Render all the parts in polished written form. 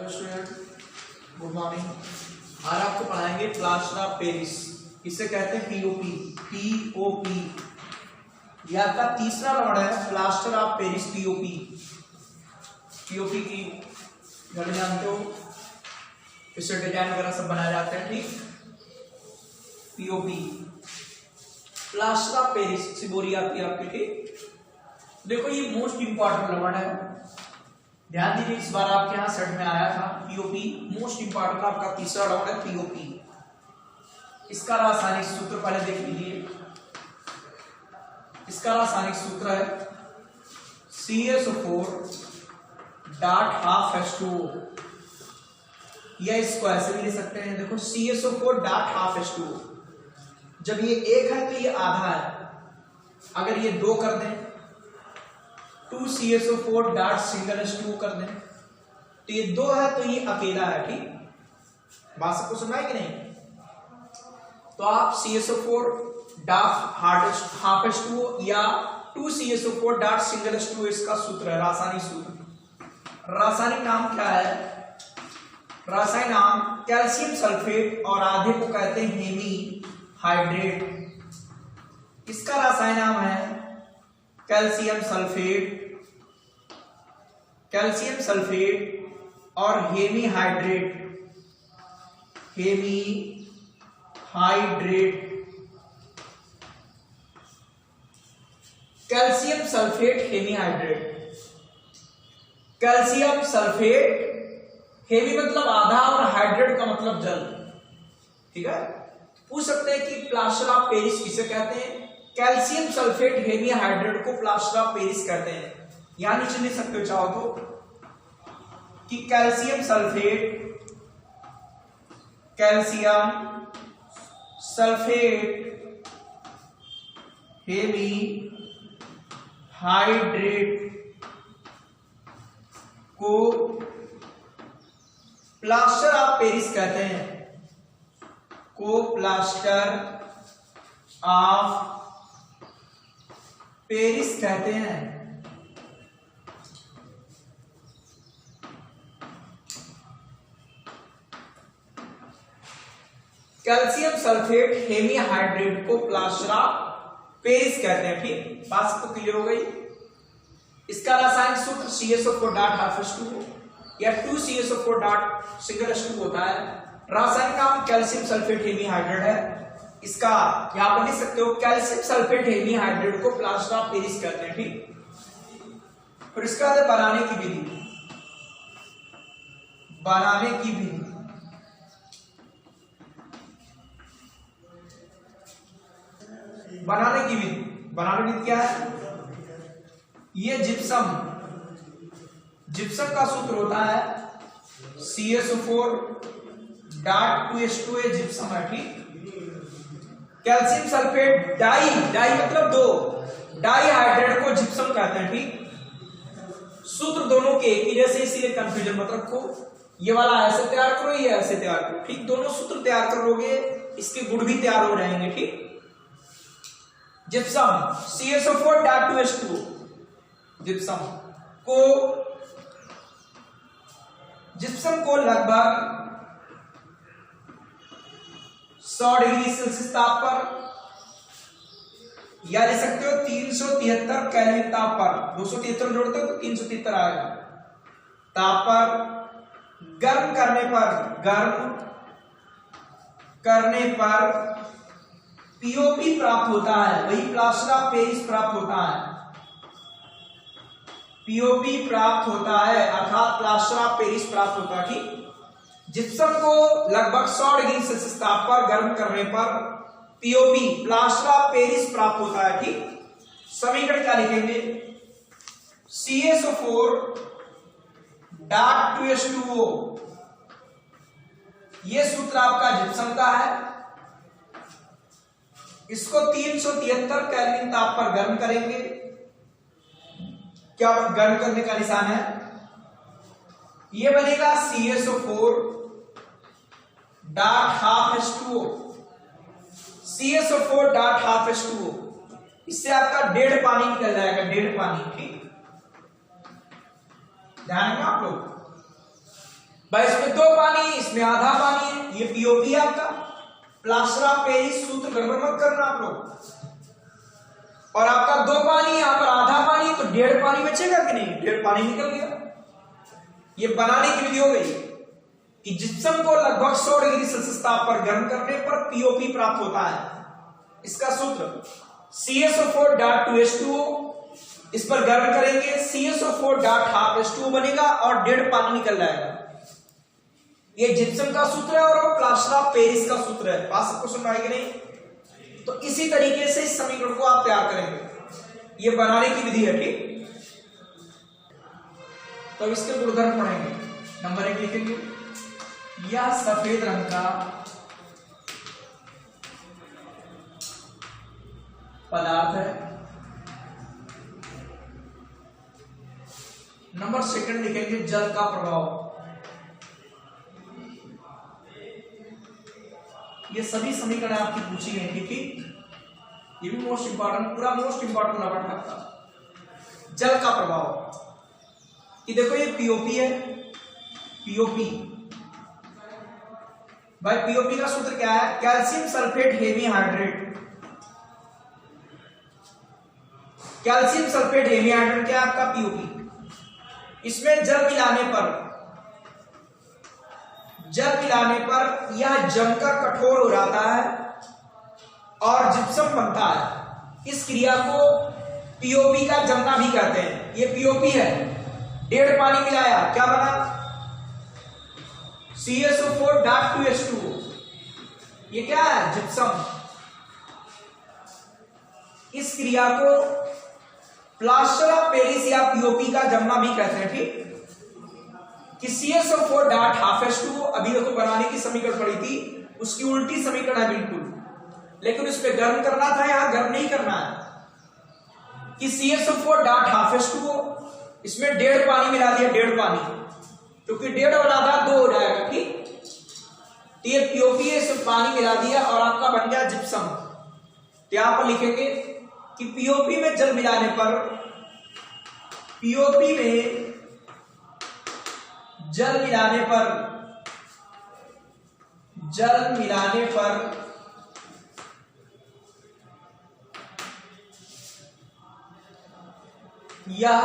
Hello student, good morning. आज आपको पढ़ाएंगे प्लास्टर ऑफ पेरिस। इसे कहते हैं पीओपी। पीओपी यह आपका तीसरा राउंड है, plaster of Paris POP. POP की घर जानते हो, इससे डिजाइन वगैरह सब बनाए जाते हैं। ठीक, पीओपी प्लास्टर ऑफ पेरिस से बोली आती है आपकी। ठीक, देखो ये मोस्ट इंपॉर्टेंट राउंड है, ध्यान दीजिए। इस बार आपके यहाँ सेट में आया था पीओपी, मोस्ट इंपॉर्टेंट आपका तीसरा राउंड है पीओपी। इसका रासायनिक सूत्र पहले देख लीजिए। इसका रासायनिक सूत्र है CSO4.12H2O, या इसको ऐसे भी ले सकते हैं। देखो CSO4.12H2O, जब ये एक है तो ये आधा है। अगर ये दो कर दें, 2CSO4.H2O कर दें, तो ये दो है तो ये अकेला है। ठीक, बात सबको सुना है कि नहीं? तो आप CSO4.12H2O या 2CSO4.H2O इसका सूत्र है, रासायनिक सूत्र। रासायनिक नाम क्या है? रासायनिक नाम कैल्शियम सल्फेट, और आधे को कहते हैं हेमी हाइड्रेट। इसका रासायनिक नाम है कैल्शियम सल्फेट और hemihydrate. Calcium sulphate hemihydrate. Calcium sulphate, hemi मतलब आधा और हाइड्रेट का मतलब जल। ठीक है, पूछ सकते हैं कि प्लास्टर ऑफ पेरिस किसे कहते हैं? कैल्शियम सल्फेट हेमी हाइड्रेट को प्लास्टर ऑफ पेरिस कहते हैं। यहां नीचे लिख सकते हो चाहो तो कि कैल्शियम सल्फेट हेवी हाइड्रेट को प्लास्टर ऑफ पेरिस कहते हैं। को प्लास्टर ऑफ पेरिस कहते हैं। कैल्शियम सल्फेट हेमी हाइड्रेट को प्लास्टर ऑफ पेरिस कहते हैं। ठीक, बात सबको क्लियर हो गई। इसका रासायनिक सूत्र CSO4.12H2O या 2CSO4.H2O होता है। रासायनिक नाम कैल्शियम सल्फेट हेमी हाइड्रेट है। इसका यहां पर लिख सकते हो कैल्शियम सल्फेट हेमी हाइड्रेट को प्लास्टर ऑफ पेरिस कहते हैं। ठीक, फिर इसका बनाने की विधि। बनाने की क्या है? ये जिप्सम का सूत्र होता है CSO4.2H2O, जिप्सम है। ठीक, कैल्शियम सल्फेट डाई मतलब दो, डाई हाइड्रेट को जिप्सम कहते हैं। ठीक, सूत्र दोनों के एक ही जैसे, इसीलिए कंफ्यूजन मत रखो। ये वाला ऐसे तैयार करो, ये ऐसे तैयार करो। ठीक, दोनों सूत्र तैयार करोगे, इसके गुण भी तैयार हो जाएंगे। ठीक, जिप्सम CSO4.2H2O, जिप्सम को लगभग 100 डिग्री सेल्सियस ताप पर, या ले सकते हो 373 केल्विन ताप पर, 273 जोड़ते हो तो 373 आएगा, ताप पर गर्म करने पर पीओपी प्राप्त होता है। वही प्लास्टर ऑफ पेरिस प्राप्त होता है। पीओपी प्राप्त होता है, अर्थात प्लास्टर ऑफ पेरिस प्राप्त होता है। ठीक, जिप्सम को लगभग 100 डिग्री सेल्सियस ताप पर गर्म करने पर पीओपी प्लास्टर ऑफ पेरिस प्राप्त होता है। ठीक, समीकरण क्या लिखेंगे? CSO4.2H2O, ये सूत्र आपका जिप्सम का है। इसको 373 केल्विन ताप पर गर्म करेंगे। क्या गर्म करने का निशान है? ये बनेगा CSO4.12H2O। CSO4.12H2O, इससे आपका 1.5 पानी निकल जाएगा, 1.5 पानी। ठीक, ध्यान रखना आप लोग। भाई इसमें 2 पानी, इसमें आधा पानी है, ये पीओपी है आपका। प्लास्टर ऑफ पेरिस सूत्र गड़बड़ मत करना आप लोग। और आपका 2 पानी, यहां पर आधा पानी, तो 1.5 पानी बचेगा कि नहीं? 1.5 पानी निकल गया। ये बनाने की विधि हो गई कि जिप्सम को लगभग 100 डिग्री सेल्सियस ताप पर गर्म करने पर पीओपी प्राप्त होता है। इसका सूत्र CSO4.2H2O, इस पर गर्म करेंगे CSO4.12H2O बनेगा और 1.5 पानी निकल जाएगा। ये जिप्सम का सूत्र है और वो प्लास्टर ऑफ पेरिस का सूत्र है। पास से क्वेश्चन आएगा नहीं? तो इसी तरीके से इस समीकरण को आप तैयार करेंगे। ये बनाने की विधि है, ठीक। तो इसके गुणधर्म पढ़ेंगे। नंबर 1 लिखेंगे, यह सफेद रंग का पदार्थ है। नंबर 2 लिखेंगे, जल का प्रभाव। ये सभी समीकरण आपकी पूछी गई थी, ठीक। ये भी मोस्ट इंपॉर्टेंट, पूरा मोस्ट इंपॉर्टेंट लगा था। जल का प्रभाव, ये देखो ये पीओपी है, पीओपी। भाई पीओपी का सूत्र क्या है? Calcium sulphate heavy hydrate. Calcium sulphate heavy hydrate क्या है आपका? पीओपी। इसमें जल मिलाने पर यह जमकर कठोर हो जाता है और जिप्सम बनता है। इस क्रिया को पीओपी का जमना भी कहते हैं। ये पीओपी है, 1.5 पानी मिलाया, क्या बना? CSO4.2H2O। ये क्या है? जिप्सम। इस क्रिया को प्लास्टर ऑफ पेरिस या पीओपी का जमना भी कहते हैं, ठीक। कि CSO4.12H2O, अभी देखो बनाने की समीकरण पड़ी थी, उसकी उल्टी समीकरण है बिल्कुल, लेकिन उस पर गर्म करना था, यहां गर्म नहीं करना है। कि CSO4.12H2O, इसमें 1.5 पानी मिला दिया, 1.5 पानी, क्योंकि 1.5 और आधा 2 हो जाएगा, ठीक। तो ये पीओपी है, इसमें पानी मिला दिया और आपका बन गया जिप्सम। तो यहां पर लिखेंगे कि पीओपी में जल मिलाने पर, पीओपी में जल मिलाने पर यह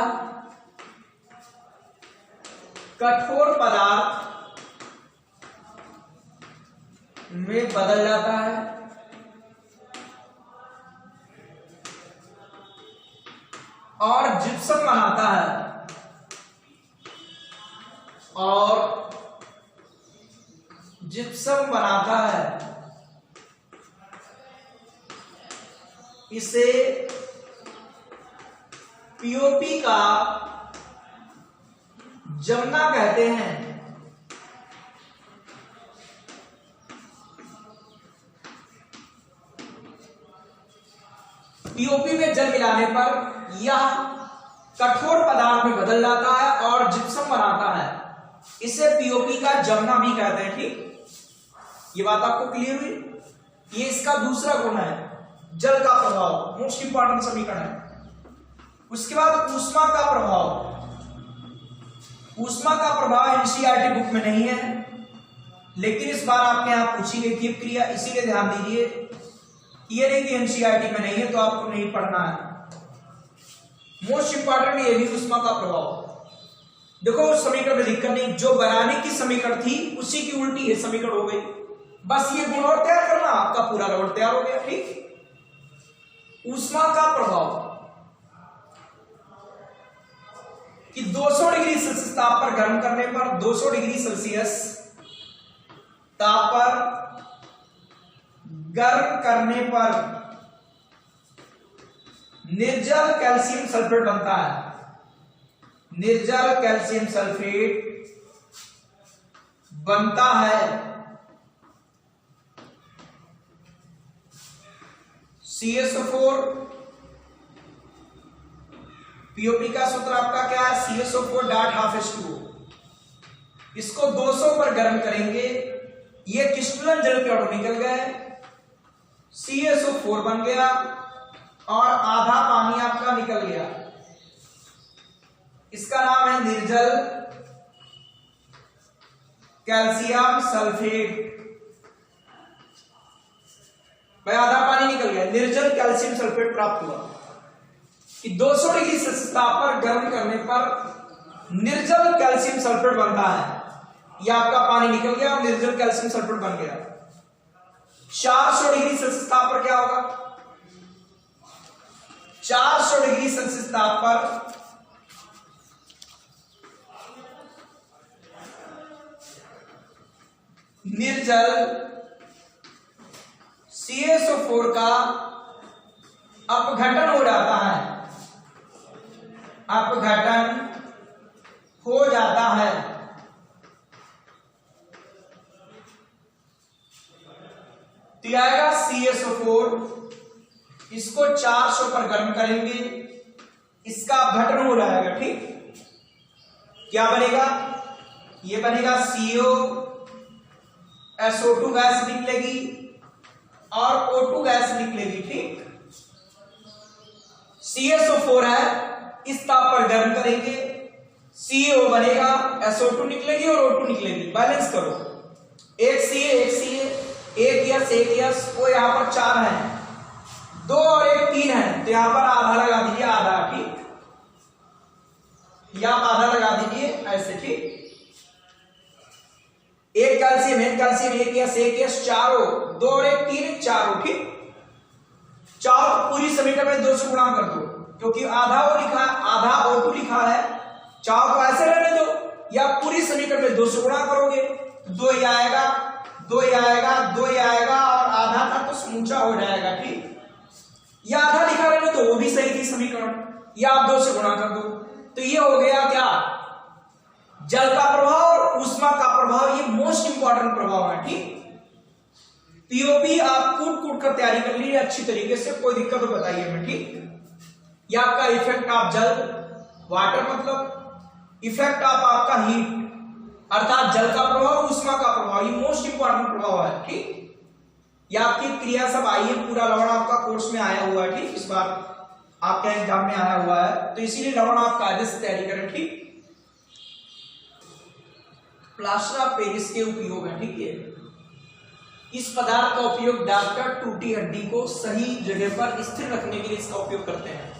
कठोर पदार्थ में बदल जाता है और जिप्सम बनाता है। इसे पीओपी का जमना कहते हैं। पीओपी में जल मिलाने पर यह कठोर पदार्थ में बदल जाता है और जिप्सम बनाता है। इसे पीओपी का जमना भी कहते हैं, ठीक। ये बात आपको क्लियर हुई? ये इसका दूसरा गुण है, जल का प्रभाव, मोस्ट इंपॉर्टेंट समीकरण है। उसके बाद ऊष्मा का प्रभाव। ऊष्मा का प्रभाव एनसीईआरटी बुक में नहीं है, लेकिन इस बार आपने यहां पूछी गई थी क्रिया, इसीलिए ध्यान दीजिए। ये नहीं कि एनसीईआरटी में नहीं है तो आपको नहीं पढ़ना है। मोस्ट इंपॉर्टेंट ये भी ऊष्मा का प्रभाव। देखो उस समीकरण में दिक्कत नहीं, जो बनाने की समीकरण थी उसी की उल्टी ये समीकरण हो गई। बस ये गुण और तैयार करना, आपका पूरा रबड़ तैयार हो गया, ठीक। ऊष्मा का प्रभाव कि 200 डिग्री सेल्सियस ताप पर गर्म करने पर, 200 डिग्री सेल्सियस ताप पर गर्म करने पर निर्जल कैल्शियम सल्फेट बनता है। निर्जल कैल्शियम सल्फेट बनता है। CSO4, पीओपी का सूत्र आपका क्या है? CSO4.12H2O। इसको 200 पर गर्म करेंगे, ये क्रिस्टलन जल के अणु निकल गए, CSO4 बन गया और आधा पानी आपका निकल गया। इसका नाम है निर्जल कैल्शियम सल्फेट, भाई आधा पानी निकल गया, निर्जल कैल्शियम सल्फेट प्राप्त हुआ कि 200 डिग्री सेल्सियस ताप पर गर्म करने पर निर्जल कैल्शियम सल्फेट बनता है। यह आपका पानी निकल गया और निर्जल कैल्शियम सल्फेट बन गया। 400 डिग्री सेल्सियस ताप पर क्या होगा? 400 डिग्री सेल्सियस ताप पर निर्जल CaSO4 का अपघटन हो जाता है, अपघटन हो जाता है। तो आएगा CaSO4, इसको 400 पर गर्म करेंगे, इसका अपघटन हो जाएगा। ठीक, क्या बनेगा? ये बनेगा SO2 गैस निकलेगी और O2 गैस निकलेगी। ठीक, CaSO4 है, इस ताप पर गर्म करेंगे, CO बनेगा, SO2 निकलेगी और O2 निकलेगी। बैलेंस करो, एक Ca, एक यस, वो यहां पर 4 है, 2 और 1 3 है, तो यहां पर आधा लगा दीजिए, आधा। ठीक, या आप आधा लगा दीजिए ऐसे। ठीक, एक कैल्शियम, एक यस, चारों, 2 और 1 3, चारों। ठीक, चारों पूरी समीकरण में 2 से गुणा कर दो, क्योंकि आधा वो लिखा है, आधा O2 लिखा है। चारों को ऐसे रहने दो, या पूरी समीकरण में 2 से गुणा करोगे, 2 ही आएगा, 2 ही आएगा, 2 ही आएगा, और आधा था तो समूचा हो जाएगा। ठीक, या आधा लिखा रहने तो वो भी सही थी समीकरण, या आप 2 से गुणा कर दो। तो ये हो गया क्या? जल का प्रभाव और ऊष्मा का प्रभाव, ये मोस्ट इंपॉर्टेंट प्रभाव है। ठीक, पीओपी आप कूट कर तैयारी कर लीजिए अच्छी तरीके से, कोई दिक्कत तो बताइए मैं। ठीक, ये आपका इफेक्ट ऑफ जल, वाटर मतलब इफेक्ट ऑफ आपका हीट, अर्थात जल का प्रभाव, ऊष्मा का प्रभाव, ये मोस्ट इंपॉर्टेंट प्रभाव है। ठीक, ये आपकी क्रिया सब आई है, पूरा लवण आपका कोर्स में आया हुआ है। ठीक, इस बार आपके एग्जाम में आया हुआ है, तो इसीलिए लवण आप कायदे से तैयारी करें। ठीक, प्लास्टर ऑफ पेरिस के उपयोग है। ठीक है, इस पदार्थ का उपयोग डॉक्टर टूटी हड्डी को सही जगह पर स्थिर रखने के लिए इसका उपयोग करते हैं।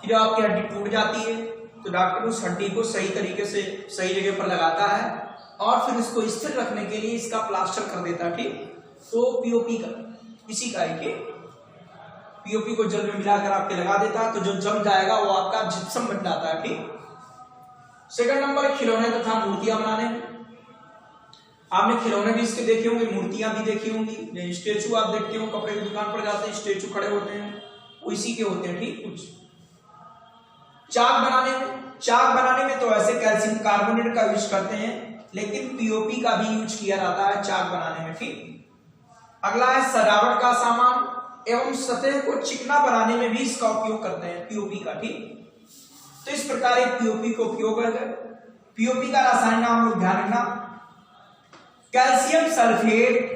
कि जब आपकी हड्डी टूट जाती है तो डॉक्टर उस हड्डी को सही तरीके से सही जगह पर लगाता है और फिर इसको स्थिर रखने के लिए इसका प्लास्टर कर देता है। ठीक, तो पीओपी का इसी का है कि पीओपी को जल में मिलाकर आपके लगा देता है, तो जो जम जाएगा वो आपका जिप्सम बन जाता है। ठीक, सेकंड नंबर खिलौने तथा मूर्तियां बनाने में। आपने खिलौने भी इसके देखे होंगे, मूर्तियां भी देखी होंगी, स्टेचू आप देखते हो, कपड़े की दुकान पर जाते हैं, स्टेचू खड़े होते हैं, वो इसी के होते हैं। ठीक, कुछ चाक बनाने में तो ऐसे कैल्शियम कार्बोनेट का यूज करते हैं, लेकिन पीओपी का भी यूज किया जाता है चाक बनाने में। ठीक, अगला है सजावट का सामान एवं सतह को चिकना बनाने में भी इसका उपयोग करते हैं पीओपी का। ठीक, तो इस प्रकार पीओपी का उपयोग है। पीओपी का रासायनिक नाम लोग ध्यान रखना, कैल्शियम सल्फेट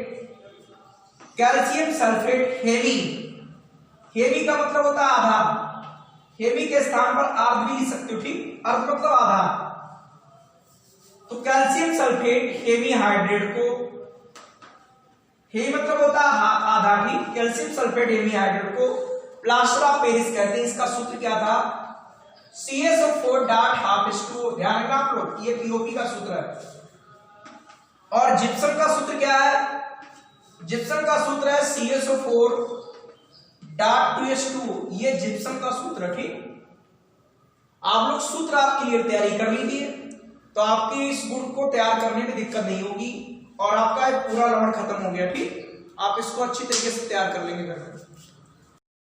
हेवी का मतलब होता है आधा, हेवी के स्थान पर अर्ध भी लिख सकते हो। ठीक, अर्ध मतलब आधा, तो कैल्शियम सल्फेट हेवी हाइड्रेट को, हेवी मतलब होता है आधा। ठीक, कैल्शियम सल्फेट हेवी हाइड्रेट को प्लास्टर ऑफ पेरिस कहते हैं। इसका सूत्र क्या था? CaSO4.2। ध्यान रखना आप लोग, ये पीओपी का सूत्र है। और जिप्सम का सूत्र क्या है? जिप्सम का सूत्र है CaSO4.2H2। ये जिप्सम का सूत्र है। ठीक, आप लोग सूत्र आप क्लियर तैयारी कर लीजिए, तो आपके इस गुण को तैयार करने में दिक्कत नहीं होगी और आपका पूरा लवण खत्म हो गया। ठीक, आप इसको अच्छी तरीके से तैयार कर लेंगे घर में।